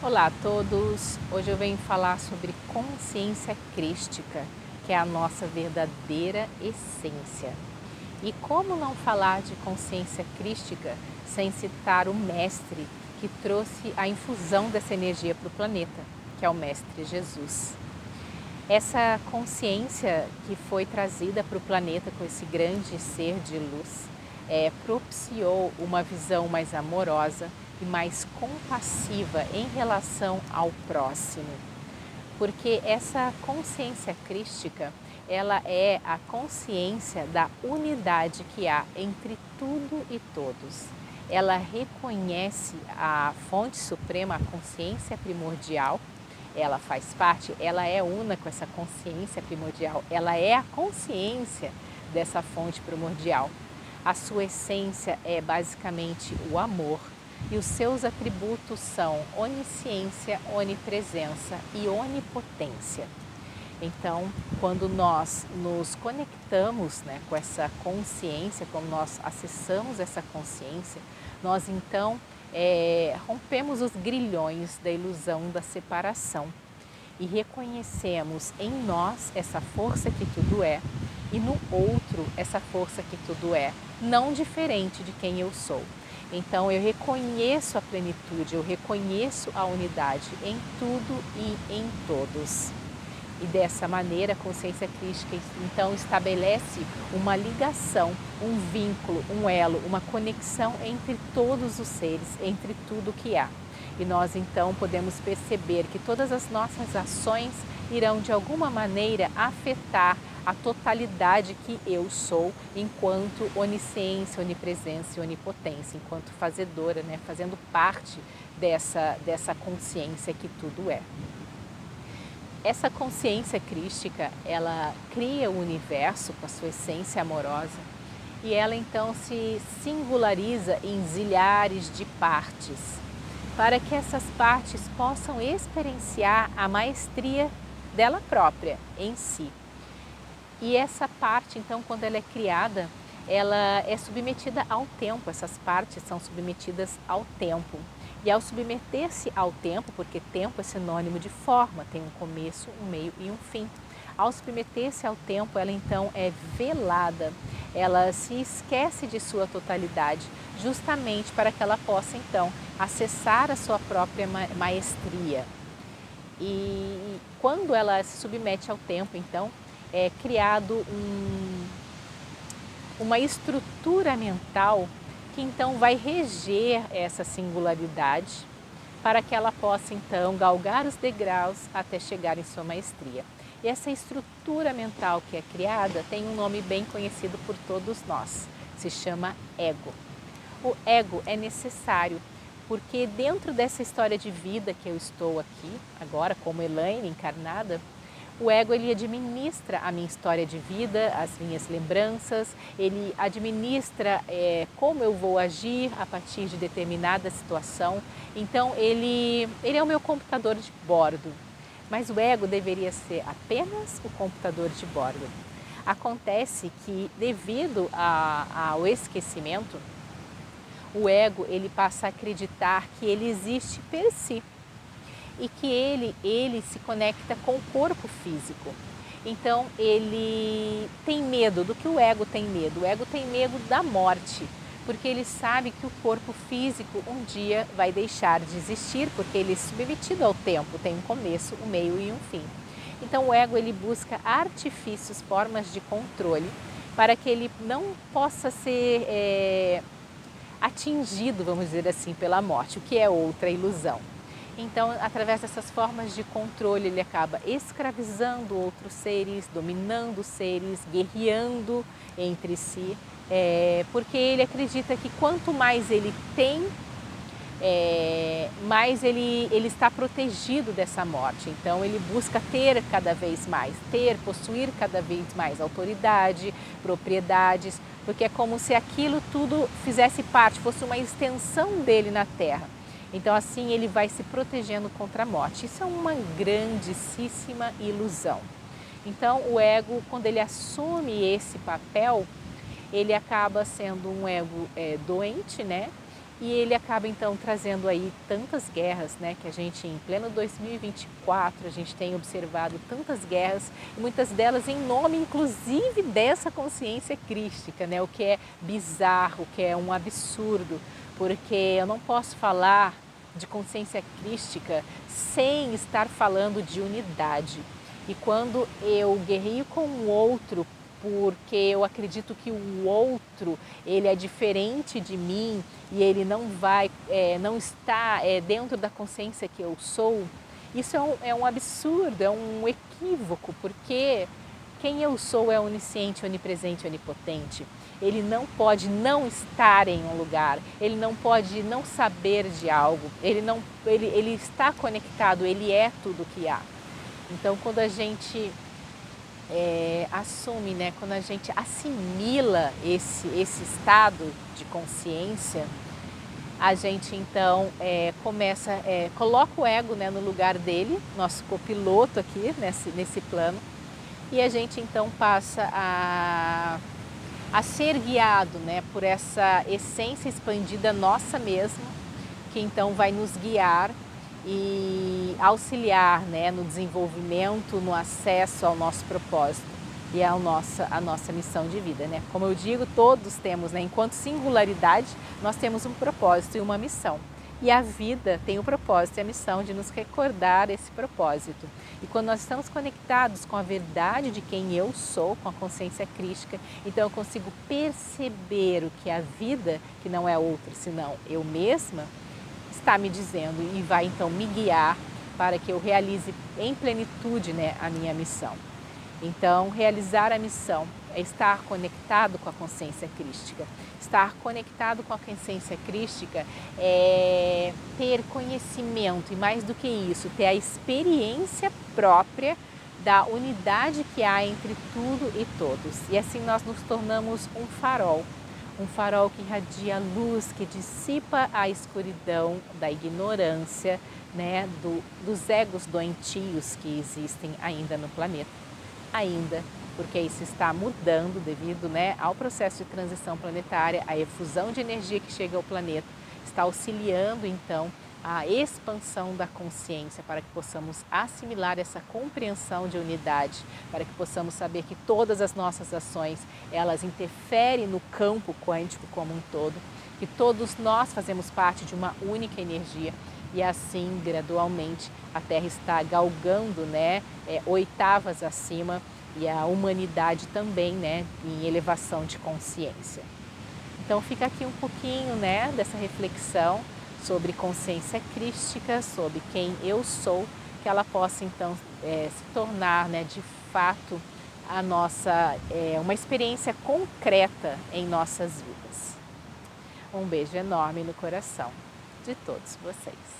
Olá a todos! Hoje eu venho falar sobre consciência crística, que é a nossa verdadeira essência. E como não falar de consciência crística sem citar o mestre que trouxe a infusão dessa energia para o planeta, que é o Mestre Jesus. Essa consciência que foi trazida para o planeta com esse grande ser de luz propiciou uma visão mais amorosa e mais compassiva em relação ao próximo. Porque essa consciência crística, ela é a consciência da unidade que há entre tudo e todos. Ela reconhece a fonte suprema, a consciência primordial. Ela faz parte, ela é una com essa consciência primordial, ela é a consciência dessa fonte primordial. A sua essência é basicamente o amor e os seus atributos são onisciência, onipresença e onipotência. Então, quando nós nos conectamos, com essa consciência, quando nós acessamos essa consciência, nós então rompemos os grilhões da ilusão da separação e reconhecemos em nós essa força que tudo é e no outro essa força que tudo é, não diferente de quem eu sou. Então eu reconheço a plenitude, eu reconheço a unidade em tudo e em todos. E dessa maneira a consciência crística então estabelece uma ligação, um vínculo, um elo, uma conexão entre todos os seres, entre tudo que há. E nós então podemos perceber que todas as nossas ações irão de alguma maneira afetar a totalidade que eu sou enquanto onisciência, onipresença e onipotência, enquanto fazedora, fazendo parte dessa consciência que tudo é. Essa consciência crística, ela cria o universo com a sua essência amorosa e ela então se singulariza em zilhares de partes, para que essas partes possam experienciar a maestria dela própria em si. E essa parte, então, quando ela é criada, ela é submetida ao tempo, essas partes são submetidas ao tempo. E ao submeter-se ao tempo, porque tempo é sinônimo de forma, tem um começo, um meio e um fim. Ao submeter-se ao tempo, ela então é velada, ela se esquece de sua totalidade, justamente para que ela possa então acessar a sua própria maestria. E quando ela se submete ao tempo, então, é criado uma estrutura mental que então vai reger essa singularidade para que ela possa então galgar os degraus até chegar em sua maestria. E essa estrutura mental que é criada tem um nome bem conhecido por todos nós, se chama ego. O ego é necessário porque dentro dessa história de vida que eu estou aqui, agora como Elaine encarnada, o ego ele administra a minha história de vida, as minhas lembranças, ele administra como eu vou agir a partir de determinada situação. Então ele é o meu computador de bordo, mas o ego deveria ser apenas o computador de bordo. Acontece que devido ao esquecimento, o ego ele passa a acreditar que ele existe per si e que ele se conecta com o corpo físico. Então ele tem medo do que o ego tem medo. O ego tem medo da morte, porque ele sabe que o corpo físico um dia vai deixar de existir, porque ele é submetido ao tempo, tem um começo, um meio e um fim. Então o ego ele busca artifícios, formas de controle, para que ele não possa ser atingido, vamos dizer assim, pela morte, o que é outra ilusão. Então, através dessas formas de controle, ele acaba escravizando outros seres, dominando os seres, guerreando entre si, porque ele acredita que quanto mais ele tem, mais ele está protegido dessa morte. Então, ele busca ter cada vez mais, possuir cada vez mais autoridade, propriedades, porque é como se aquilo tudo fizesse parte, fosse uma extensão dele na Terra. Então assim ele vai se protegendo contra a morte. Isso é uma grandíssima ilusão. Então o ego, quando ele assume esse papel, ele acaba sendo um ego doente, E ele acaba então trazendo aí tantas guerras, né, que a gente em pleno 2024 a gente tem observado tantas guerras, e muitas delas em nome inclusive dessa consciência crística, né, o que é bizarro, o que é um absurdo, porque eu não posso falar de consciência crística sem estar falando de unidade. E quando eu guerreio com o outro porque eu acredito que o outro ele é diferente de mim e ele não está dentro da consciência que eu sou, isso é um absurdo, é um equívoco, porque quem eu sou é onisciente, onipresente, onipotente. Ele não pode não estar em um lugar, ele não pode não saber de algo, ele está conectado, ele é tudo que há. Então, quando a gente assume, né, quando a gente assimila esse estado de consciência, a gente então coloca o ego, né, no lugar dele, nosso copiloto aqui nesse plano, e a gente então passa a ser guiado, né, por essa essência expandida nossa mesma, que então vai nos guiar e auxiliar, né, no desenvolvimento, no acesso ao nosso propósito e a nossa missão de vida, né? Como eu digo, todos temos, né, enquanto singularidade, nós temos um propósito e uma missão. E a vida tem o propósito e a missão de nos recordar esse propósito. E quando nós estamos conectados com a verdade de quem eu sou, com a consciência crística, então eu consigo perceber o que a vida, que não é outra senão eu mesma, está me dizendo e vai então me guiar para que eu realize em plenitude, né, a minha missão. Então, realizar a missão é estar conectado com a consciência crística. Estar conectado com a consciência crística é ter conhecimento e, mais do que isso, ter a experiência própria da unidade que há entre tudo e todos. E assim nós nos tornamos um farol que irradia luz, que dissipa a escuridão da ignorância, né, dos egos doentios que existem ainda no planeta. Ainda, porque isso está mudando devido, né, ao processo de transição planetária, a efusão de energia que chega ao planeta, está auxiliando então a expansão da consciência para que possamos assimilar essa compreensão de unidade, para que possamos saber que todas as nossas ações, elas interferem no campo quântico como um todo, que todos nós fazemos parte de uma única energia e assim, gradualmente, a Terra está galgando, né, oitavas acima e a humanidade também, né, em elevação de consciência. Então fica aqui um pouquinho, né, dessa reflexão sobre consciência crística, sobre quem eu sou, que ela possa então se tornar, né, de fato uma experiência concreta em nossas vidas. Um beijo enorme no coração de todos vocês.